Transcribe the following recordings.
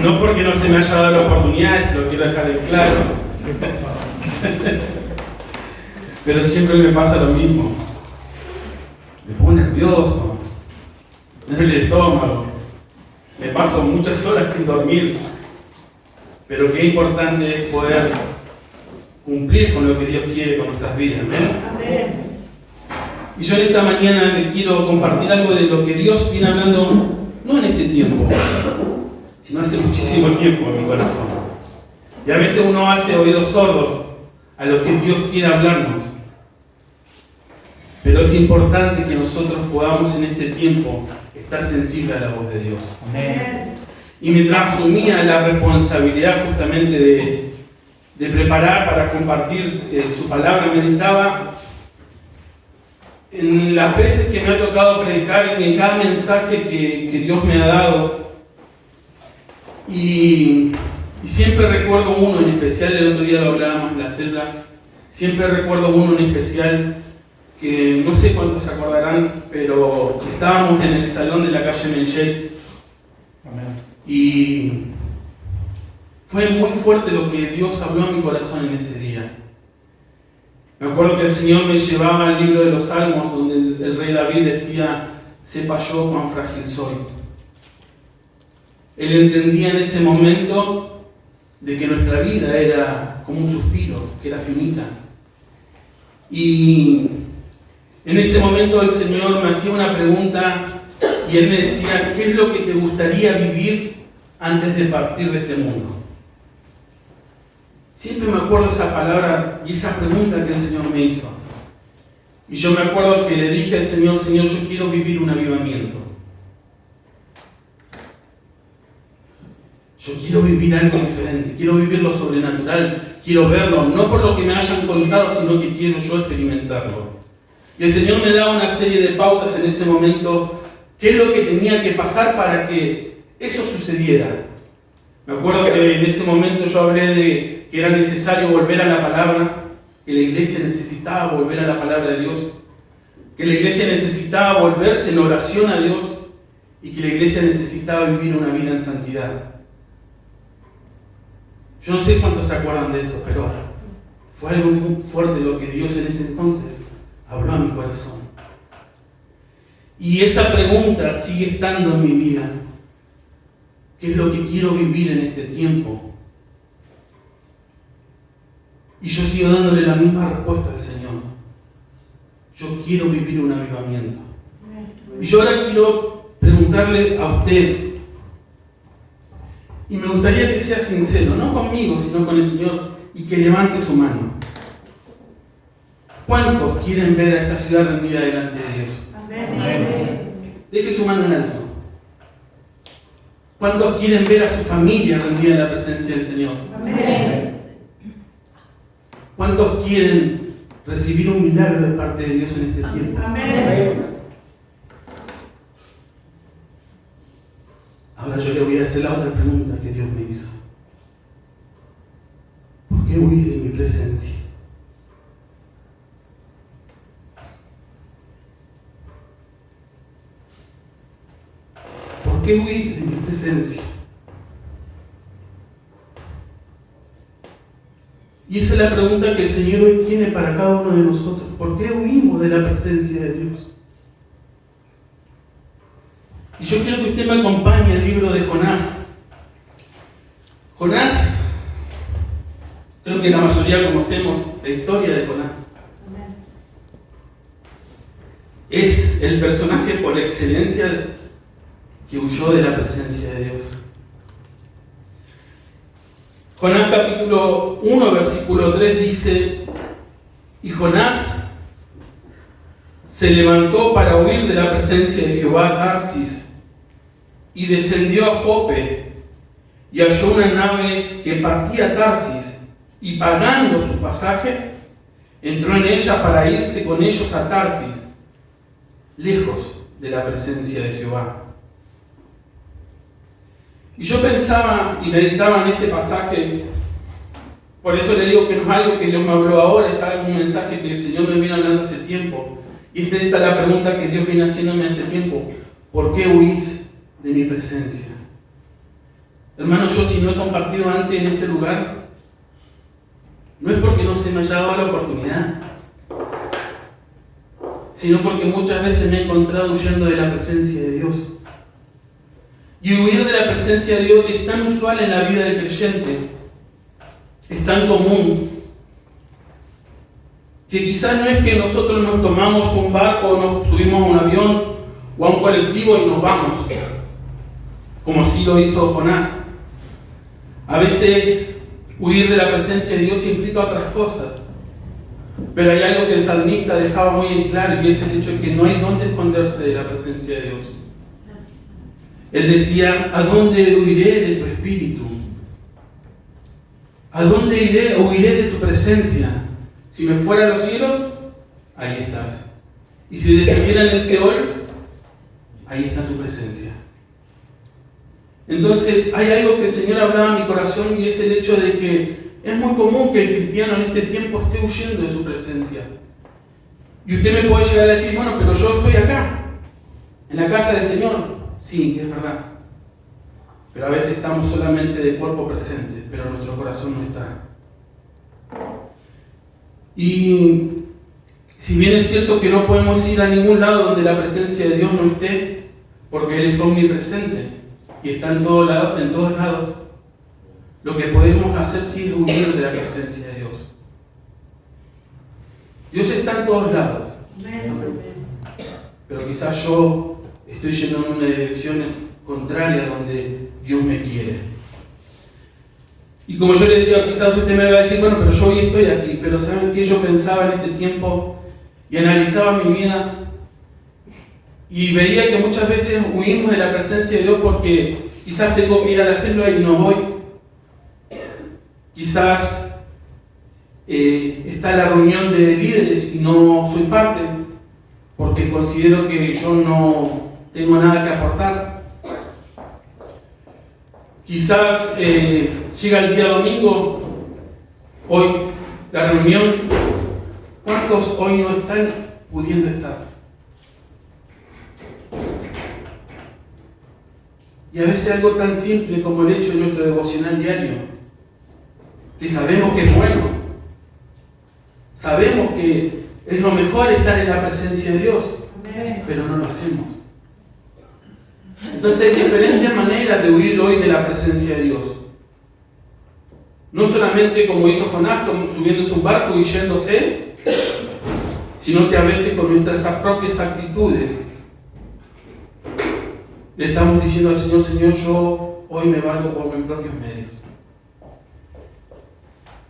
No porque no se me haya dado la oportunidad, se lo quiero dejar en claro. Pero siempre me pasa lo mismo. Me pongo nervioso, me duele el estómago, me paso muchas horas sin dormir. Pero qué importante es poder cumplir con lo que Dios quiere con nuestras vidas. ¿Amén? Y yo en esta mañana le quiero compartir algo de lo que Dios viene hablando, no en este tiempo, sino hace muchísimo tiempo en mi corazón. Y a veces uno hace oídos sordos a lo que Dios quiere hablarnos. Pero es importante que nosotros podamos en este tiempo estar sensibles a la voz de Dios. Amén. Y mientras asumía la responsabilidad justamente de preparar para compartir su palabra, meditaba en las veces que me ha tocado predicar y en cada mensaje que Dios me ha dado. Y siempre recuerdo uno en especial, el otro día lo hablábamos en la celda, siempre recuerdo uno en especial que no sé cuántos se acordarán, pero estábamos en el salón de la calle Menchet. Y fue muy fuerte lo que Dios habló a mi corazón en ese día. Me acuerdo que el Señor me llevaba al libro de los Salmos, donde el rey David decía: sepa yo cuán frágil soy. Él entendía en ese momento de que nuestra vida era como un suspiro, que era finita. Y en ese momento el Señor me hacía una pregunta y Él me decía: ¿qué es lo que te gustaría vivir antes de partir de este mundo? Siempre me acuerdo esa palabra y esa pregunta que el Señor me hizo. Y yo me acuerdo que le dije al Señor: Señor, yo quiero vivir un avivamiento. Yo quiero vivir algo diferente, quiero vivir lo sobrenatural, quiero verlo, no por lo que me hayan contado, sino que quiero yo experimentarlo. Y el Señor me daba una serie de pautas en ese momento, qué es lo que tenía que pasar para que eso sucediera. Me acuerdo que en ese momento yo hablé de que era necesario volver a la palabra, que la iglesia necesitaba volver a la palabra de Dios, que la iglesia necesitaba volverse en oración a Dios y que la iglesia necesitaba vivir una vida en santidad. Yo no sé cuántos se acuerdan de eso, pero fue algo muy fuerte lo que Dios en ese entonces habló a mi corazón. Y esa pregunta sigue estando en mi vida. ¿Qué es lo que quiero vivir en este tiempo? Y yo sigo dándole la misma respuesta al Señor. Yo quiero vivir un avivamiento. Y yo ahora quiero preguntarle a usted, y me gustaría que sea sincero, no conmigo, sino con el Señor, y que levante su mano. ¿Cuántos quieren ver a esta ciudad rendida delante de Dios? Amén. Deje su mano en alto. ¿Cuántos quieren ver a su familia rendida en la presencia del Señor? Amén. ¿Cuántos quieren recibir un milagro de parte de Dios en este tiempo? Amén. Ahora yo le voy a hacer la otra pregunta que Dios me hizo. ¿Por qué huís de mi presencia? ¿Por qué huís de mi presencia? Y esa es la pregunta que el Señor hoy tiene para cada uno de nosotros. ¿Por qué huimos de la presencia de Dios? Y yo quiero que usted me acompañe al libro de Jonás. Jonás, creo que la mayoría conocemos la historia de Jonás. Es el personaje por excelencia que huyó de la presencia de Dios. Jonás capítulo 1, versículo 3 dice: y Jonás se levantó para huir de la presencia de Jehová a Tarsis, y descendió a Jope, y halló una nave que partía a Tarsis, y pagando su pasaje, entró en ella para irse con ellos a Tarsis, lejos de la presencia de Jehová. Y yo pensaba y meditaba en este pasaje, por eso le digo que no es algo que Dios me habló ahora, es algo, un mensaje que el Señor me viene hablando hace tiempo. Y esta es la pregunta que Dios viene haciéndome hace tiempo: ¿por qué huís de mi presencia? Hermanos, yo si no he compartido antes en este lugar, no es porque no se me haya dado la oportunidad, sino porque muchas veces me he encontrado huyendo de la presencia de Dios. Y huir de la presencia de Dios es tan usual en la vida del creyente, es tan común, que quizás no es que nosotros nos tomamos un barco, nos subimos a un avión o a un colectivo y nos vamos, como sí lo hizo Jonás. A veces huir de la presencia de Dios implica otras cosas, pero hay algo que el salmista dejaba muy en claro, y es el hecho de que no hay dónde esconderse de la presencia de Dios. Él decía: ¿a dónde huiré de tu espíritu? ¿A dónde iré o huiré de tu presencia? Si me fuera a los cielos, ahí estás. Y si descendiera en el Seol, ahí está tu presencia. Entonces, hay algo que el Señor hablaba en mi corazón, y es el hecho de que es muy común que el cristiano en este tiempo esté huyendo de su presencia. Y usted me puede llegar a decir: bueno, pero yo estoy acá, en la casa del Señor. Sí, es verdad. Pero a veces estamos solamente de cuerpo presente, pero nuestro corazón no está. Y si bien es cierto que no podemos ir a ningún lado donde la presencia de Dios no esté, porque Él es omnipresente y está en todos lados, lo que podemos hacer sí es huir de la presencia de Dios. Dios está en todos lados, pero quizás yo estoy yendo en una dirección contraria donde Dios me quiere. Y como yo le decía, quizás usted me va a decir: bueno, pero yo hoy estoy aquí. Pero ¿saben qué? Yo pensaba en este tiempo y analizaba mi vida y veía que muchas veces huimos de la presencia de Dios porque quizás tengo que ir a la célula y no voy. Quizás está la reunión de líderes y no soy parte porque considero que yo no tengo nada que aportar. Quizás llega el día domingo, hoy la reunión, ¿cuántos hoy no están pudiendo estar? Y a veces algo tan simple como el hecho de nuestro devocional diario, que sabemos que es bueno, sabemos que es lo mejor estar en la presencia de Dios, pero no lo hacemos. Entonces hay diferentes maneras de huir hoy de la presencia de Dios. No solamente como hizo Jonás, subiéndose a un barco y yéndose, sino que a veces con nuestras propias actitudes le estamos diciendo al Señor: Señor, yo hoy me valgo por mis propios medios.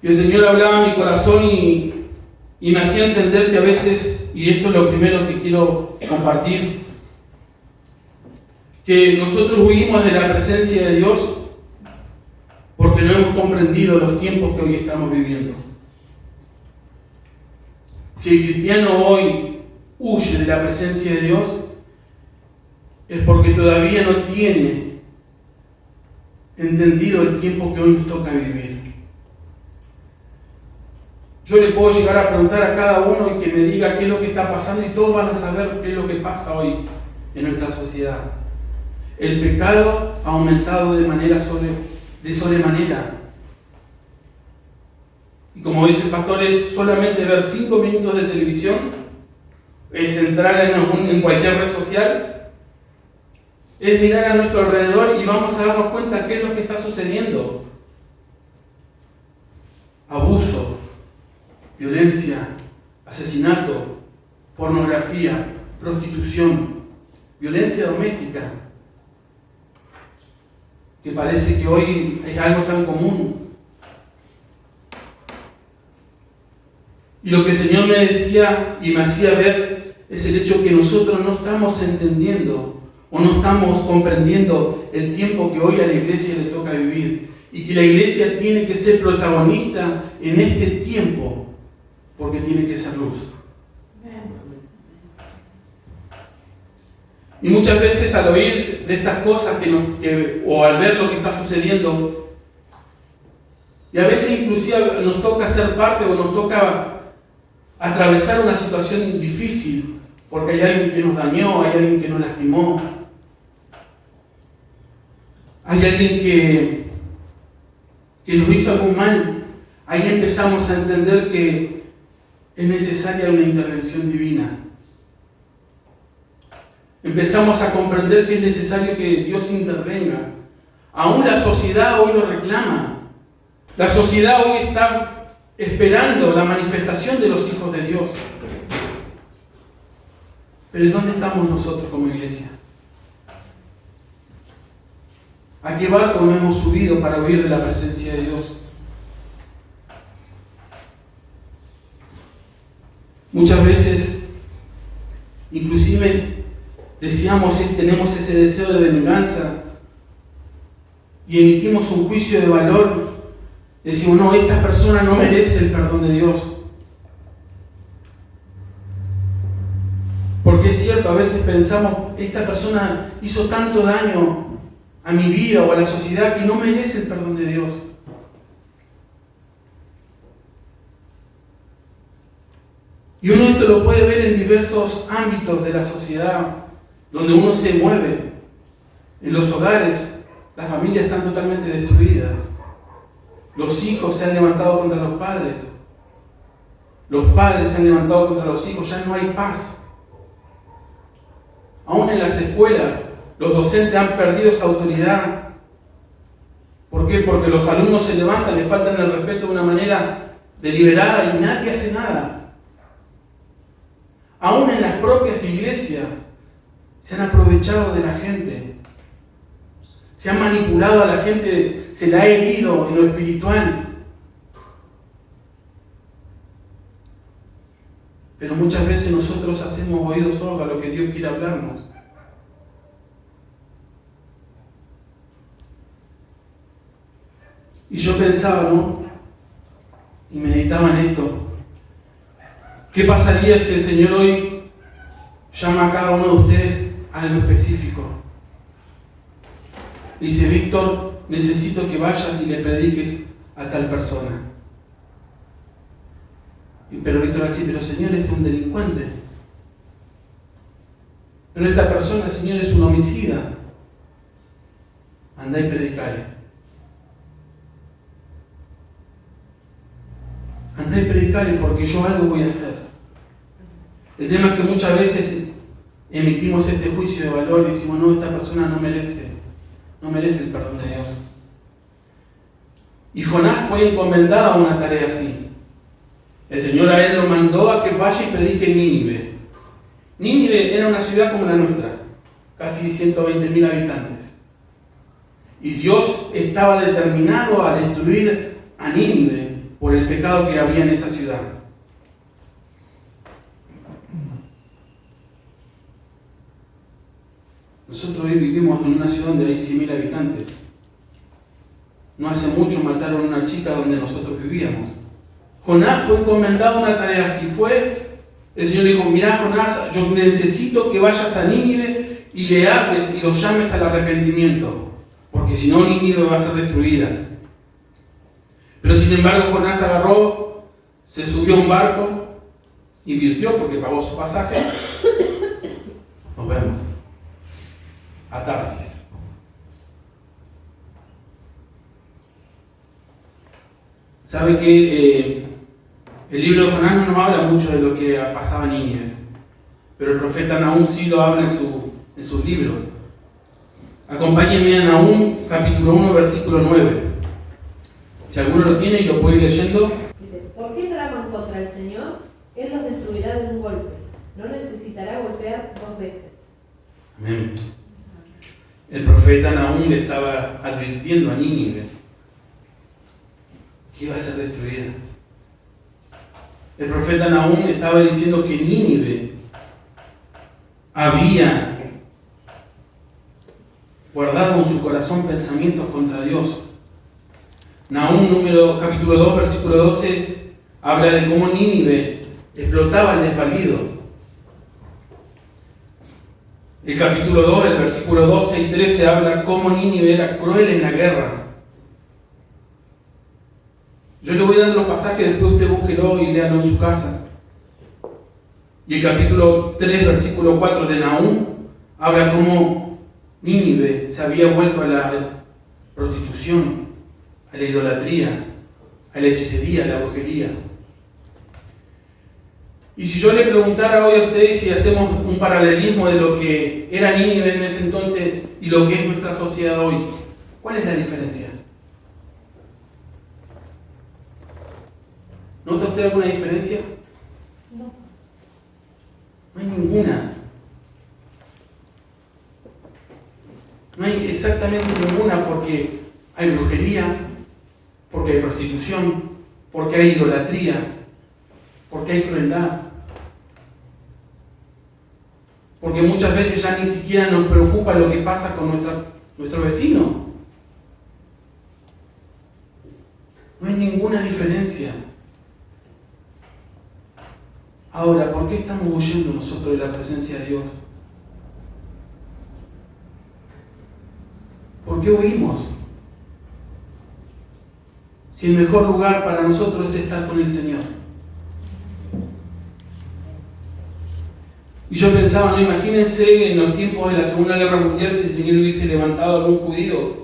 Y el Señor hablaba a mi corazón y me hacía entender que a veces, y esto es lo primero que quiero compartir, que nosotros huimos de la presencia de Dios porque no hemos comprendido los tiempos que hoy estamos viviendo. Si el cristiano hoy huye de la presencia de Dios, es porque todavía no tiene entendido el tiempo que hoy nos toca vivir. Yo le puedo llegar a preguntar a cada uno y que me diga qué es lo que está pasando, y todos van a saber qué es lo que pasa hoy en nuestra sociedad. El pecado ha aumentado de sobremanera. Y como dice el pastor, es solamente ver 5 minutos de televisión, es entrar en cualquier red social, es mirar a nuestro alrededor y vamos a darnos cuenta qué es lo que está sucediendo. Abuso, violencia, asesinato, pornografía, prostitución, violencia doméstica, que parece que hoy es algo tan común. Y lo que el Señor me decía y me hacía ver es el hecho que nosotros no estamos entendiendo o no estamos comprendiendo el tiempo que hoy a la iglesia le toca vivir, y que la iglesia tiene que ser protagonista en este tiempo porque tiene que ser luz. Y muchas veces al oír de estas cosas o al ver lo que está sucediendo, y a veces inclusive nos toca ser parte o nos toca atravesar una situación difícil, porque hay alguien que nos dañó, hay alguien que nos lastimó, hay alguien que nos hizo algún mal, ahí empezamos a entender que es necesaria una intervención divina. Empezamos a comprender que es necesario que Dios intervenga. Aún la sociedad hoy lo reclama. La sociedad hoy está esperando la manifestación de los hijos de Dios. Pero ¿dónde estamos nosotros como iglesia? ¿A qué barco nos hemos subido para huir de la presencia de Dios? Muchas veces, inclusive, tenemos ese deseo de venganza y emitimos un juicio de valor. Decimos, no, esta persona no merece el perdón de Dios. Porque es cierto, a veces pensamos, esta persona hizo tanto daño a mi vida o a la sociedad que no merece el perdón de Dios. Y uno esto lo puede ver en diversos ámbitos de la sociedad, donde uno se mueve. En los hogares, las familias están totalmente destruidas. Los hijos se han levantado contra los padres. Los padres se han levantado contra los hijos. Ya no hay paz. Aún en las escuelas, los docentes han perdido esa autoridad. ¿Por qué? Porque los alumnos se levantan, le faltan el respeto de una manera deliberada y nadie hace nada. Aún en las propias iglesias se han aprovechado de la gente. Se han manipulado a la gente, se la ha herido en lo espiritual. Pero muchas veces nosotros hacemos oídos sordos a lo que Dios quiere hablarnos. Y yo pensaba, ¿no? Y meditaba en esto. ¿Qué pasaría si el Señor hoy llama a cada uno de ustedes a algo específico? Dice, Víctor, necesito que vayas y le prediques a tal persona. Pero Víctor va a decir, pero Señor, este es un delincuente. Pero esta persona, Señor, es un homicida. Andá y predicale. Andá y predicale porque yo algo voy a hacer. El tema es que muchas veces emitimos este juicio de valor y decimos, no, esta persona no merece el perdón de Dios. Y Jonás fue encomendado a una tarea así. El Señor a él lo mandó a que vaya y predique en Nínive. Nínive era una ciudad como la nuestra, casi 120.000 habitantes. Y Dios estaba determinado a destruir a Nínive por el pecado que había en esa ciudad. Nosotros hoy vivimos en una ciudad donde hay 100.000 habitantes. No hace mucho mataron a una chica donde nosotros vivíamos. Jonás fue encomendado a una tarea así. El Señor dijo, mirá Jonás, yo necesito que vayas a Nínive y le hables y los llames al arrepentimiento, porque si no Nínive va a ser destruida. Pero sin embargo Jonás agarró, se subió a un barco, invirtió porque pagó su pasaje. Nos vemos. A Tarsis. ¿Sabe que el libro de Jonás no nos habla mucho de lo que pasaba en Nínive? Pero el profeta Nahum sí lo habla en sus libros. Acompáñenme a Nahum, capítulo 1, versículo 9. Si alguno lo tiene y lo puede ir leyendo. Dice, ¿por qué traman contra el Señor? Él los destruirá de un golpe. No necesitará golpear 2 veces. Amén. El profeta Nahum le estaba advirtiendo a Nínive que iba a ser destruida. El profeta Nahum estaba diciendo que Nínive había guardado en su corazón pensamientos contra Dios. Nahum capítulo 2, versículo 12, habla de cómo Nínive explotaba el desvalido. El capítulo 2, el versículo 12 y 13, habla cómo Nínive era cruel en la guerra. Yo le voy a dar los pasajes, después usted búsquelo y léalo en su casa. Y el capítulo 3, versículo 4 de Nahum, habla cómo Nínive se había vuelto prostitución, a la idolatría, a la hechicería, a la brujería. Y si yo le preguntara hoy a ustedes si hacemos un paralelismo de lo que era Nínive en ese entonces y lo que es nuestra sociedad hoy, ¿cuál es la diferencia? ¿Nota usted alguna diferencia? No. No hay ninguna. No hay exactamente ninguna, porque hay brujería, porque hay prostitución, porque hay idolatría, porque hay crueldad. Porque muchas veces ya ni siquiera nos preocupa lo que pasa con nuestro vecino. No hay ninguna diferencia. Ahora, ¿por qué estamos huyendo nosotros de la presencia de Dios? ¿Por qué huimos? Si el mejor lugar para nosotros es estar con el Señor. Y yo pensaba, no, imagínense en los tiempos de la Segunda Guerra Mundial si el Señor hubiese levantado a algún judío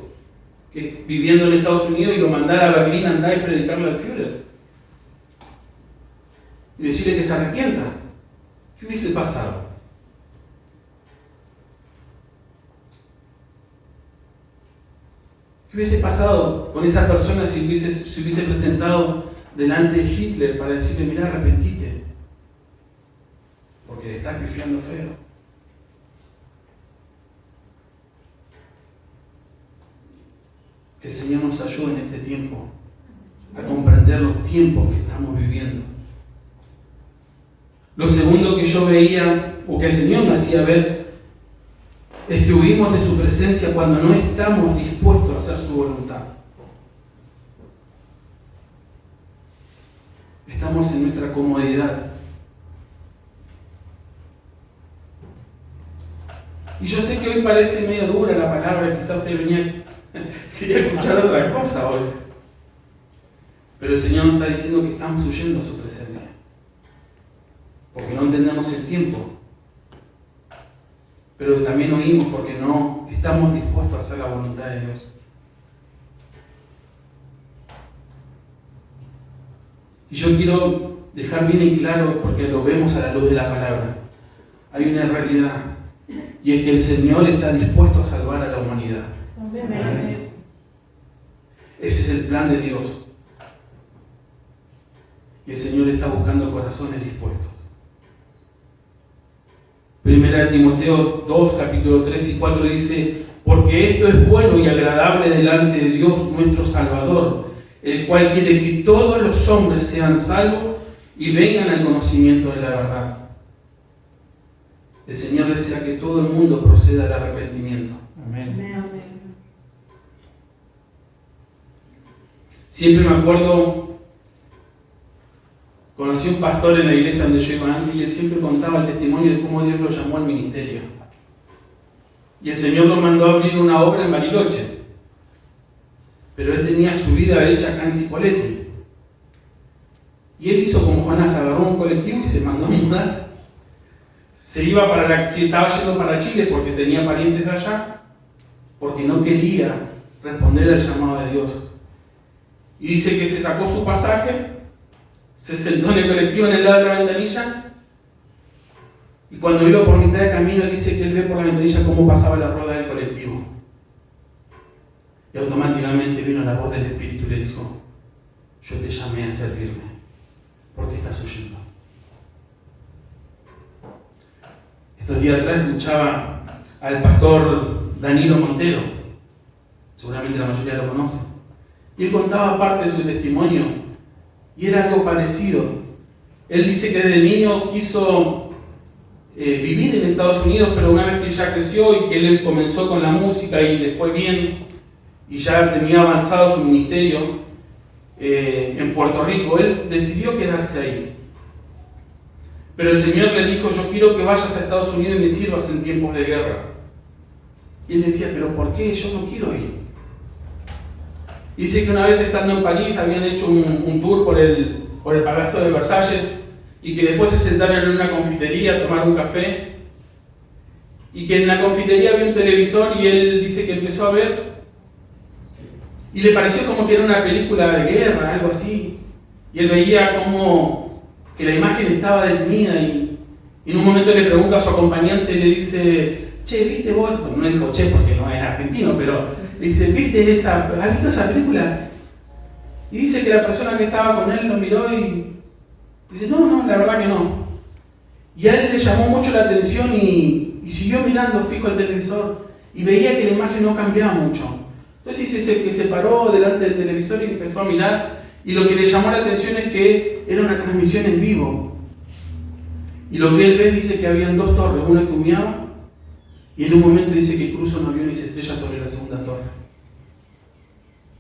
que viviendo en Estados Unidos y lo mandara a Berlín a andar y predicarle al Führer. Y decirle que se arrepienta. ¿Qué hubiese pasado? ¿Qué hubiese pasado con esa persona si se hubiese presentado delante de Hitler para decirle, mira, arrepentite? Porque le estás pifiando feo. Que el Señor nos ayude en este tiempo a comprender los tiempos que estamos viviendo. Lo segundo que yo veía, o que el Señor me hacía ver, es que huimos de su presencia cuando no estamos dispuestos a hacer su voluntad. Estamos en nuestra comodidad. Y yo sé que hoy parece medio dura la palabra, quizás usted quería escuchar otra cosa hoy. Pero el Señor nos está diciendo que estamos huyendo a su presencia. Porque no entendemos el tiempo. Pero también oímos porque no estamos dispuestos a hacer la voluntad de Dios. Y yo quiero dejar bien en claro, porque lo vemos a la luz de la palabra, hay una realidad, y es que el Señor está dispuesto a salvar a la humanidad. Amén. Ese es el plan de Dios. Y el Señor está buscando corazones dispuestos. Primera de Timoteo 2, capítulo 3 y 4 dice, porque esto es bueno y agradable delante de Dios nuestro Salvador, el cual quiere que todos los hombres sean salvos y vengan al conocimiento de la verdad. El Señor desea que todo el mundo proceda al arrepentimiento. Amén. Siempre me acuerdo, conocí un pastor en la iglesia donde yo iba antes y él siempre contaba el testimonio de cómo Dios lo llamó al ministerio. Y el Señor lo mandó a abrir una obra en Bariloche. Pero él tenía su vida hecha acá en Cipolletti. Y él hizo como Jonás, agarró un colectivo y se mandó a mudar. Se estaba yendo para Chile porque tenía parientes allá, porque no quería responder al llamado de Dios. Y dice que se sacó su pasaje, se sentó en el colectivo en el lado de la ventanilla, y cuando iba por mitad de camino dice que él ve por la ventanilla cómo pasaba la rueda del colectivo. Y automáticamente vino la voz del Espíritu y le dijo, yo te llamé a servirme, ¿por qué estás huyendo? Estos días atrás escuchaba al pastor Danilo Montero, seguramente la mayoría lo conoce, y él contaba parte de su testimonio, y era algo parecido. Él dice que desde niño quiso vivir en Estados Unidos, pero una vez que ya creció y que él comenzó con la música y le fue bien, y ya tenía avanzado su ministerio en Puerto Rico, él decidió quedarse ahí. Pero el Señor le dijo, yo quiero que vayas a Estados Unidos y me sirvas en tiempos de guerra. Y él decía, pero ¿por qué? Yo no quiero ir. Y dice que una vez estando en París habían hecho un tour por el Palacio de Versalles y que después se sentaron en una confitería a tomar un café y que en la confitería había un televisor y él dice que empezó a ver Y le pareció como que era una película de guerra, algo así. Y él veía como que la imagen estaba detenida y en un momento le pregunta a su acompañante, le dice, che, ¿viste vos? Bueno, no le dijo che porque no es argentino, pero le dice, ¿has visto esa película? Y dice que la persona que estaba con él lo miró y dice, no, la verdad que no. Y a él le llamó mucho la atención y siguió mirando fijo el televisor y veía que la imagen no cambiaba mucho. Entonces dice que se paró delante del televisor y empezó a mirar y lo que le llamó la atención es que era una transmisión en vivo. Y lo que él ve dice que habían dos torres, una que humeaba y en un momento dice que cruza un avión y se estrella sobre la segunda torre,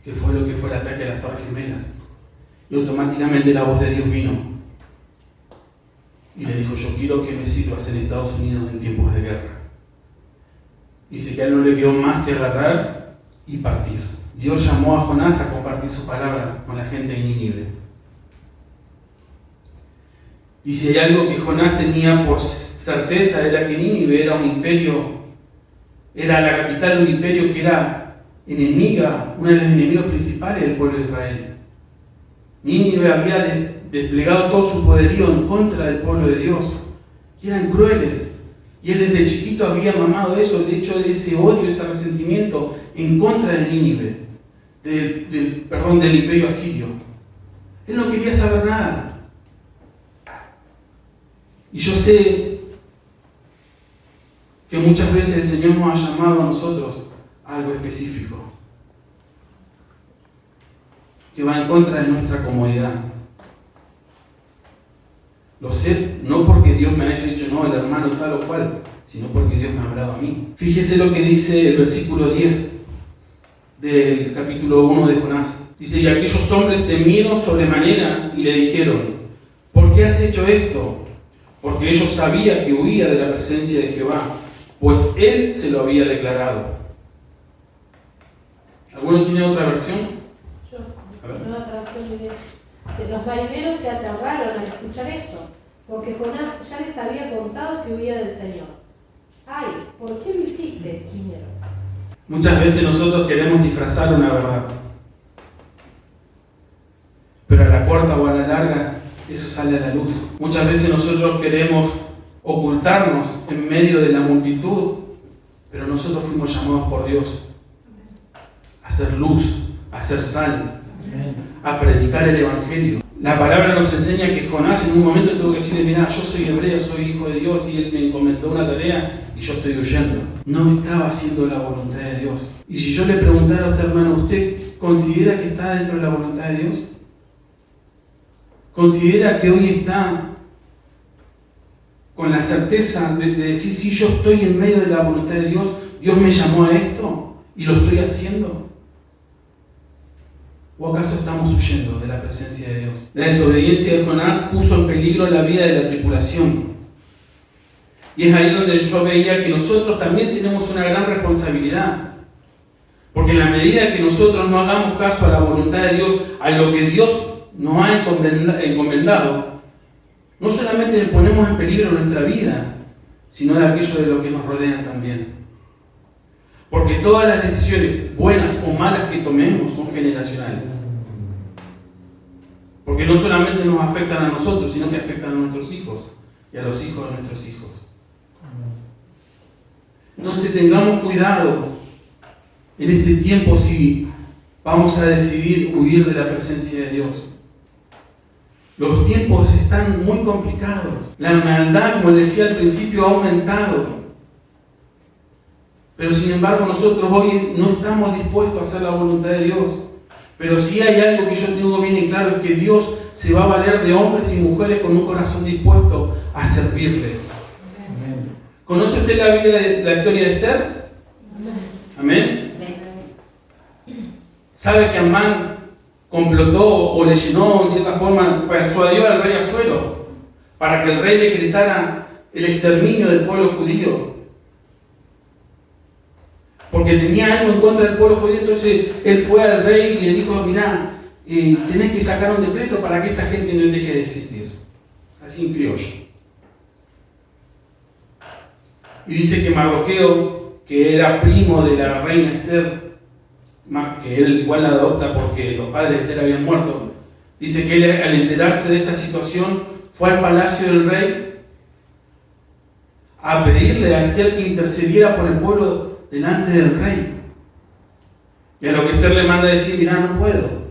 que fue lo que fue el ataque a las Torres Gemelas. Y automáticamente la voz de Dios vino y le dijo, yo quiero que me sirvas en Estados Unidos en tiempos de guerra. Dice que a él no le quedó más que agarrar y partir. Dios llamó a Jonás a compartir su palabra con la gente de Nínive. Y si hay algo que Jonás tenía por certeza era que Nínive era un imperio, era la capital de un imperio que era enemiga, uno de los enemigos principales del pueblo de Israel. Nínive había desplegado todo su poderío en contra del pueblo de Dios y eran crueles. Y él desde chiquito había mamado eso, el hecho de ese odio, ese resentimiento en contra de Nínive, del imperio asirio. Él no quería saber nada. Y yo sé que muchas veces el Señor nos ha llamado a nosotros a algo específico, que va en contra de nuestra comodidad. Lo sé, no porque Dios me haya dicho, no, el hermano tal o cual, sino porque Dios me ha hablado a mí. Fíjese lo que dice el versículo 10 del capítulo 1 de Jonás. Dice, y aquellos hombres temieron sobremanera y le dijeron, ¿por qué has hecho esto? Porque ellos sabían que huía de la presencia de Jehová, pues él se lo había declarado. ¿Alguno tiene otra versión? Yo, nueva traducción de los marineros se aterraron al escuchar esto, porque Jonás ya les había contado que huía del Señor. ¡Ay! ¿Por qué lo hiciste? Gimieron. Muchas veces nosotros queremos disfrazar una verdad, pero a la corta o a la larga eso sale a la luz. Muchas veces nosotros queremos ocultarnos en medio de la multitud, pero nosotros fuimos llamados por Dios a ser luz, a ser sal, a predicar el Evangelio. La palabra nos enseña que Jonás en un momento tuvo que decirle, mira, yo soy hebreo, soy hijo de Dios y él me encomendó una tarea y yo estoy huyendo. No estaba haciendo la voluntad de Dios. Y si yo le preguntara a usted, hermano, ¿usted considera que está dentro de la voluntad de Dios? ¿Considera que hoy está con la certeza de decir, si yo estoy en medio de la voluntad de Dios, Dios me llamó a esto y lo estoy haciendo? ¿O acaso estamos huyendo de la presencia de Dios? La desobediencia de Jonás puso en peligro la vida de la tripulación. Y es ahí donde yo veía que nosotros también tenemos una gran responsabilidad. Porque en la medida que nosotros no hagamos caso a la voluntad de Dios, a lo que Dios nos ha encomendado, no solamente ponemos en peligro nuestra vida, sino de aquello de lo que nos rodean también. Porque todas las decisiones, buenas o malas que tomemos, son generacionales. Porque no solamente nos afectan a nosotros, sino que afectan a nuestros hijos y a los hijos de nuestros hijos. Entonces tengamos cuidado en este tiempo si vamos a decidir huir de la presencia de Dios. Los tiempos están muy complicados. La maldad, como decía al principio, ha aumentado. Pero sin embargo nosotros hoy no estamos dispuestos a hacer la voluntad de Dios. Pero sí hay algo que yo tengo bien en claro, es que Dios se va a valer de hombres y mujeres con un corazón dispuesto a servirle. Amén. ¿Conoce usted la historia de Esther? Amén. ¿Sabe que Amán complotó o le llenó, en cierta forma, persuadió al rey Asuero para que el rey decretara el exterminio del pueblo judío? Porque tenía algo en contra del pueblo judío, entonces él fue al rey y le dijo, mirá, tenés que sacar un decreto para que esta gente no deje de existir. Así en criollo. Y dice que Mardoqueo, que era primo de la reina Esther, que él igual la adopta porque los padres de Esther habían muerto, dice que él, al enterarse de esta situación, fue al palacio del rey a pedirle a Esther que intercediera por el pueblo delante del rey. Y a lo que Esther le manda a decir: mirá, no puedo,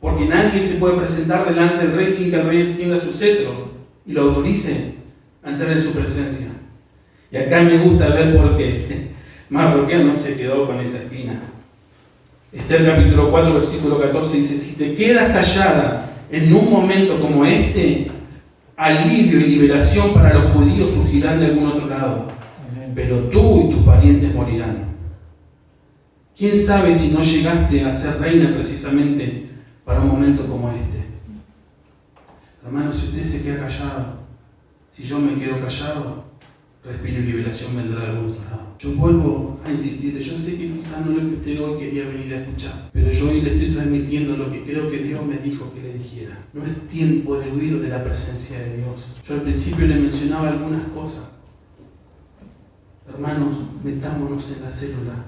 porque nadie se puede presentar delante del rey sin que el rey extienda su cetro y lo autorice a entrar en su presencia. Y acá me gusta ver por qué Mardoqueo no se quedó con esa espina. Esther capítulo 4 versículo 14 dice: si te quedas callada en un momento como este, alivio y liberación para los judíos surgirán de algún otro lado, pero tú y tus parientes morirán. ¿Quién sabe si no llegaste a ser reina precisamente para un momento como este? Hermano, si usted se queda callado, si yo me quedo callado, respiro y liberación vendrá de algún otro lado. Yo vuelvo a insistir, yo sé que quizás no es lo que usted hoy quería venir a escuchar, pero yo hoy le estoy transmitiendo lo que creo que Dios me dijo que le dijera. No es tiempo de huir de la presencia de Dios. Yo al principio le mencionaba algunas cosas. Hermanos, metámonos en la célula.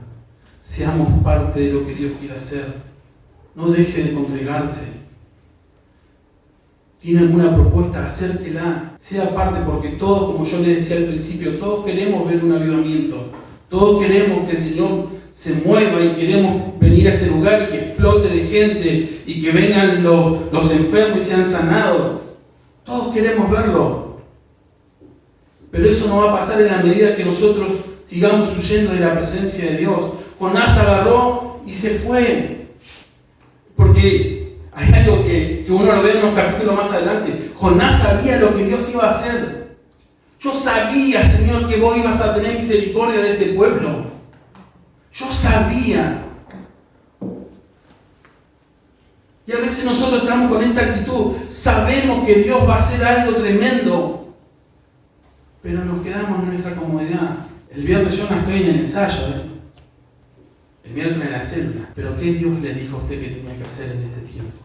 Seamos parte de lo que Dios quiere hacer. No deje de congregarse. ¿Tiene alguna propuesta? Acérquela. Sea parte, porque todos, como yo les decía al principio, todos queremos ver un avivamiento. Todos queremos que el Señor se mueva y queremos venir a este lugar y que explote de gente y que vengan los enfermos y sean sanados. Todos queremos verlo. Pero eso no va a pasar en la medida que nosotros sigamos huyendo de la presencia de Dios. Jonás agarró y se fue. Porque hay algo que uno lo ve en unos capítulos más adelante. Jonás sabía lo que Dios iba a hacer. Yo sabía, Señor, que vos ibas a tener misericordia de este pueblo. Yo sabía. Y a veces nosotros estamos con esta actitud. Sabemos que Dios va a hacer algo tremendo, pero nos quedamos en nuestra comodidad. El viernes yo no estoy en el ensayo, el miércoles en la célula. Pero ¿qué Dios le dijo a usted que tenía que hacer en este tiempo?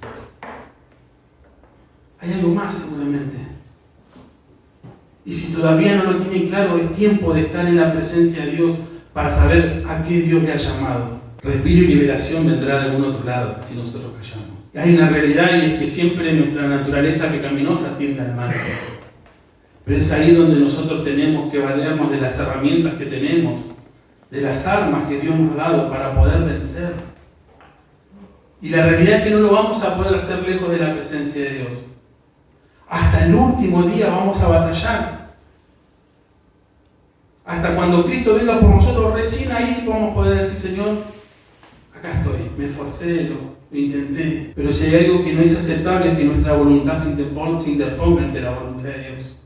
Hay algo más seguramente. Y si todavía no lo tiene claro, es tiempo de estar en la presencia de Dios para saber a qué Dios le ha llamado. Respiro y liberación vendrá de algún otro lado si nosotros callamos. Y hay una realidad, y es que siempre nuestra naturaleza pecaminosa tiende al mal. Pero es ahí donde nosotros tenemos que valernos de las herramientas que tenemos, de las armas que Dios nos ha dado para poder vencer. Y la realidad es que no lo vamos a poder hacer lejos de la presencia de Dios. Hasta el último día vamos a batallar. Hasta cuando Cristo venga por nosotros, recién ahí vamos a poder decir: Señor, acá estoy, me esforcé, lo intenté. Pero si hay algo que no es aceptable, es que nuestra voluntad se interponga ante la voluntad de Dios.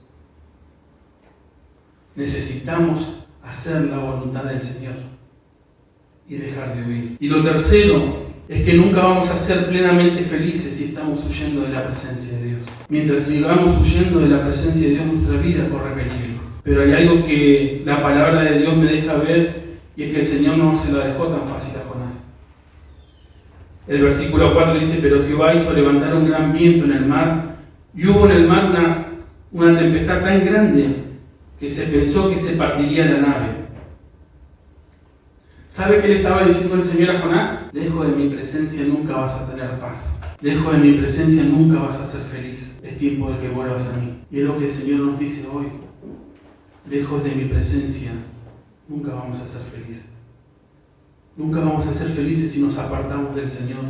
Necesitamos hacer la voluntad del Señor y dejar de huir. Y lo tercero es que nunca vamos a ser plenamente felices si estamos huyendo de la presencia de Dios. Mientras sigamos huyendo de la presencia de Dios, nuestra vida corre peligro. Pero hay algo que la palabra de Dios me deja ver, y es que el Señor no se la dejó tan fácil a Jonás. El versículo 4 dice: pero Jehová hizo levantar un gran viento en el mar, y hubo en el mar una tempestad tan grande que se pensó que se partiría la nave. ¿Sabe qué le estaba diciendo el Señor a Jonás? Lejos de mi presencia nunca vas a tener paz. Lejos de mi presencia nunca vas a ser feliz. Es tiempo de que vuelvas a mí. Y es lo que el Señor nos dice hoy. Lejos de mi presencia nunca vamos a ser felices. Nunca vamos a ser felices si nos apartamos del Señor.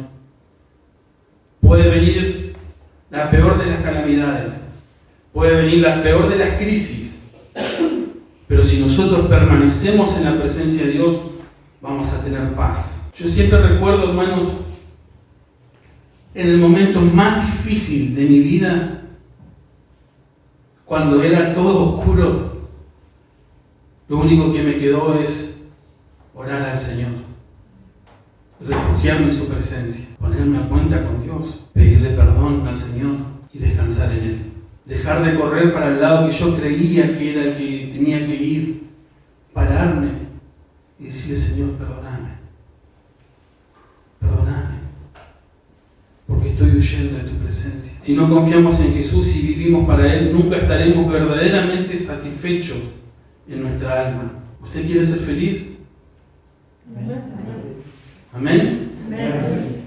Puede venir la peor de las calamidades. Puede venir la peor de las crisis. Pero si nosotros permanecemos en la presencia de Dios, vamos a tener paz. Yo siempre recuerdo, hermanos, en el momento más difícil de mi vida, cuando era todo oscuro, lo único que me quedó es orar al Señor, refugiarme en su presencia, ponerme a cuenta con Dios, pedirle perdón al Señor y descansar en Él. Dejar de correr para el lado que yo creía que era el que tenía que ir, pararme y decirle: Señor, perdóname, porque estoy huyendo de tu presencia. Si no confiamos en Jesús y vivimos para Él, nunca estaremos verdaderamente satisfechos en nuestra alma. ¿Usted quiere ser feliz? Amén. Amén.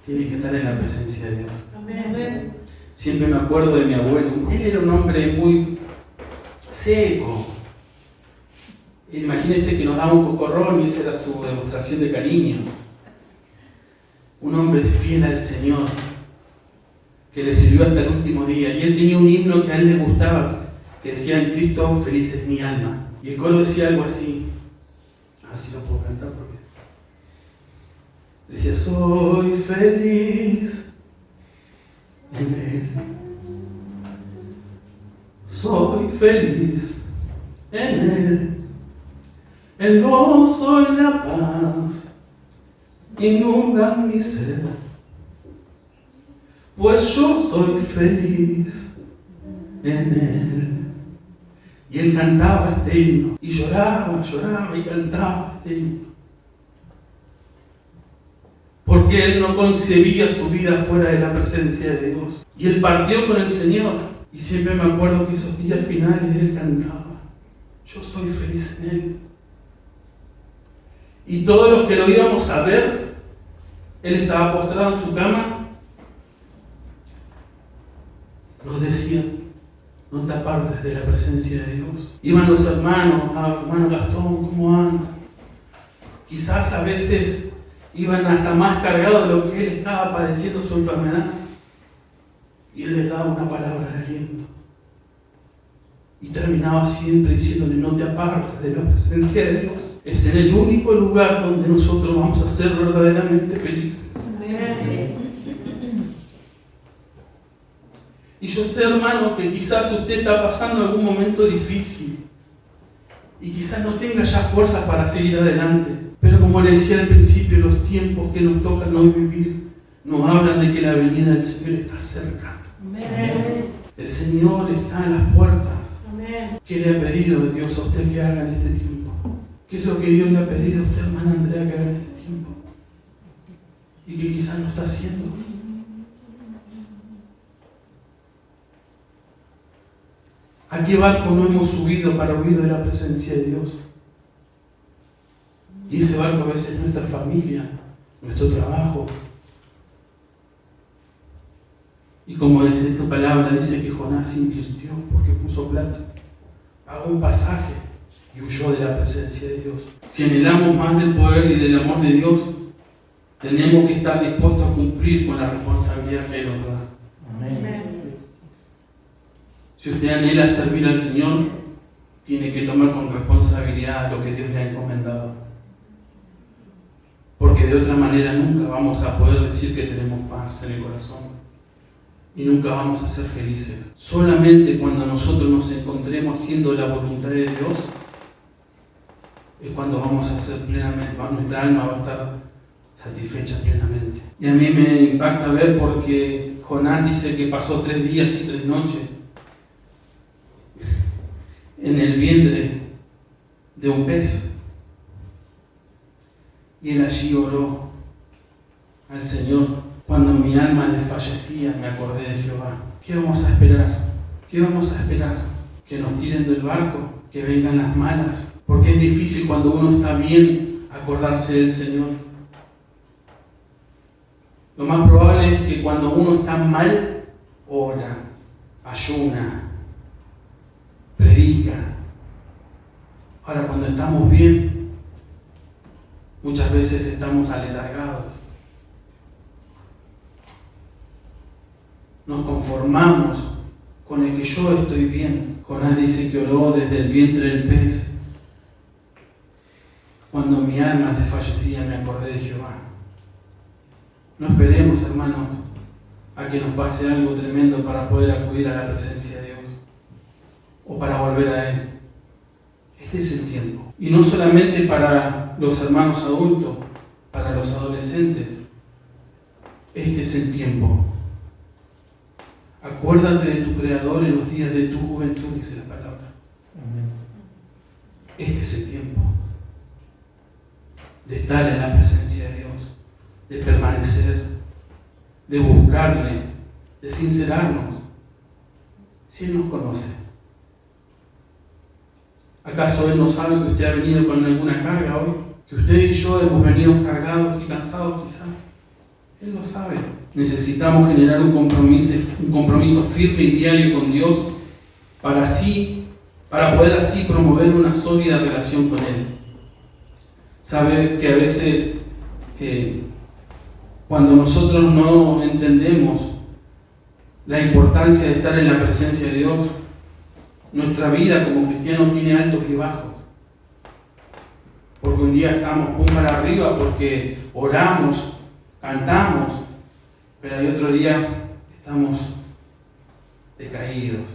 Tiene que estar en la presencia de Dios. Amén. Siempre me acuerdo de mi abuelo. Él era un hombre muy seco. Imagínense que nos daba un cocorrón y esa era su demostración de cariño. Un hombre fiel al Señor, que le sirvió hasta el último día. Y él tenía un himno que a él le gustaba, que decía: en Cristo feliz es mi alma. Y el coro decía algo así. A ver si lo puedo cantar porque... Decía: soy feliz en Él. Soy feliz en Él. El gozo y la paz inundan mi ser, pues yo soy feliz en Él. Y él cantaba este himno, y lloraba y cantaba este himno, porque él no concebía su vida fuera de la presencia de Dios. Y él partió con el Señor, y siempre me acuerdo que esos días finales él cantaba: yo soy feliz en Él. Y todos los que lo íbamos a ver, él estaba postrado en su cama, nos decían: no te apartes de la presencia de Dios. Iban los hermanos: hermano Gastón, ¿cómo anda? Quizás a veces iban hasta más cargados de lo que él estaba padeciendo su enfermedad. Y él les daba una palabra de aliento. Y terminaba siempre diciéndole: no te apartes de la presencia de Dios. Es en el único lugar donde nosotros vamos a ser verdaderamente felices. Amén. Y yo sé, hermano, que quizás usted está pasando algún momento difícil y quizás no tenga ya fuerzas para seguir adelante. Pero como le decía al principio, los tiempos que nos tocan hoy vivir nos hablan de que la venida del Señor está cerca. Amén. El Señor está en las puertas. Amén. ¿Qué le ha pedido Dios a usted que haga en este tiempo? ¿Qué es lo que Dios le ha pedido a usted, hermana Andrea, que haga en este tiempo? Y que quizás no está haciendo. ¿A qué barco no hemos subido para huir de la presencia de Dios? Y ese barco a veces es nuestra familia, nuestro trabajo. Y como dice esta palabra, dice que Jonás invirtió porque puso plata, pagó un pasaje y huyó de la presencia de Dios. Si anhelamos más del poder y del amor de Dios, tenemos que estar dispuestos a cumplir con la responsabilidad que Él nos da. Amén. Si usted anhela servir al Señor, tiene que tomar con responsabilidad lo que Dios le ha encomendado. Porque de otra manera nunca vamos a poder decir que tenemos paz en el corazón. Y nunca vamos a ser felices. Solamente cuando nosotros nos encontremos haciendo la voluntad de Dios, es cuando vamos a ser plenamente, nuestra alma va a estar satisfecha plenamente. Y a mí me impacta ver porque Jonás dice que pasó 3 días y 3 noches en el vientre de un pez. Y él allí oró al Señor: cuando mi alma desfallecía, me acordé de Jehová. ¿Qué vamos a esperar? ¿Qué vamos a esperar? ¿Que nos tiren del barco? ¿Que vengan las malas? Porque es difícil cuando uno está bien acordarse del Señor. Lo más probable es que cuando uno está mal, ora, ayuna, predica. Ahora, cuando estamos bien, muchas veces estamos aletargados. Nos conformamos con el que yo estoy bien. Jonás dice que oró desde el vientre del pez. Cuando mi alma desfallecía, me acordé de Jehová. No esperemos, hermanos, a que nos pase algo tremendo para poder acudir a la presencia de Dios o para volver a Él. Este es el tiempo. Y no solamente para los hermanos adultos, para los adolescentes. Este es el tiempo. Acuérdate de tu Creador en los días de tu juventud, dice la palabra. Este es el tiempo de estar en la presencia de Dios, de permanecer, de buscarle, de sincerarnos. Si Él nos conoce, ¿acaso Él no sabe que usted ha venido con alguna carga hoy? Que usted y yo hemos venido cargados y cansados quizás. Él lo sabe. Necesitamos generar un compromiso firme y diario con Dios para poder así promover una sólida relación con Él. Sabe que a veces cuando nosotros no entendemos la importancia de estar en la presencia de Dios, nuestra vida como cristianos tiene altos y bajos. Porque un día estamos pum para arriba porque oramos, cantamos, pero hay otro día estamos decaídos.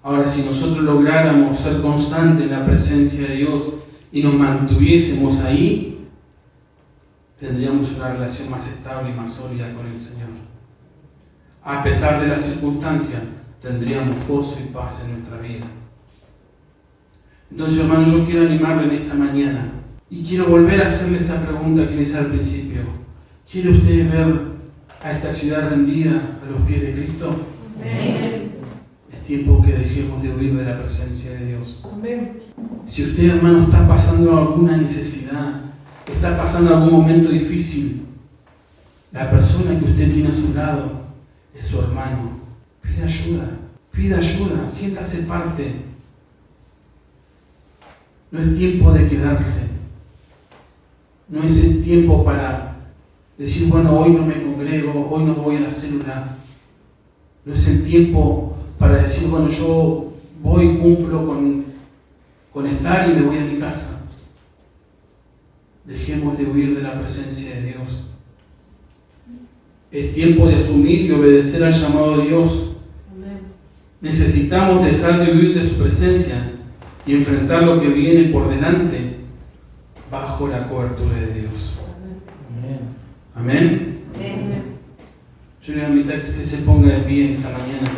Ahora, si nosotros lográramos ser constantes en la presencia de Dios y nos mantuviésemos ahí, tendríamos una relación más estable y más sólida con el Señor. A pesar de las circunstancias, tendríamos gozo y paz en nuestra vida. Entonces, hermanos, yo quiero animarle en esta mañana y quiero volver a hacerle esta pregunta que le hice al principio. ¿Quiere usted ver a esta ciudad rendida a los pies de Cristo? Amén. Es tiempo que dejemos de huir de la presencia de Dios. Amén. Si usted, hermano, está pasando alguna necesidad, está pasando algún momento difícil, la persona que usted tiene a su lado es su hermano. Pida ayuda, siéntase parte. No es tiempo de quedarse. No es el tiempo para decir, bueno, hoy no me congrego, hoy no voy a la célula. No es el tiempo para decir, bueno, yo voy, cumplo con estar y me voy a mi casa. Dejemos de huir de la presencia de Dios. Es tiempo de asumir y obedecer al llamado de Dios. Necesitamos dejar de huir de su presencia y enfrentar lo que viene por delante bajo la cobertura de Dios. Amén. Amén. Yo le voy a invitar a que usted se ponga de pie esta mañana.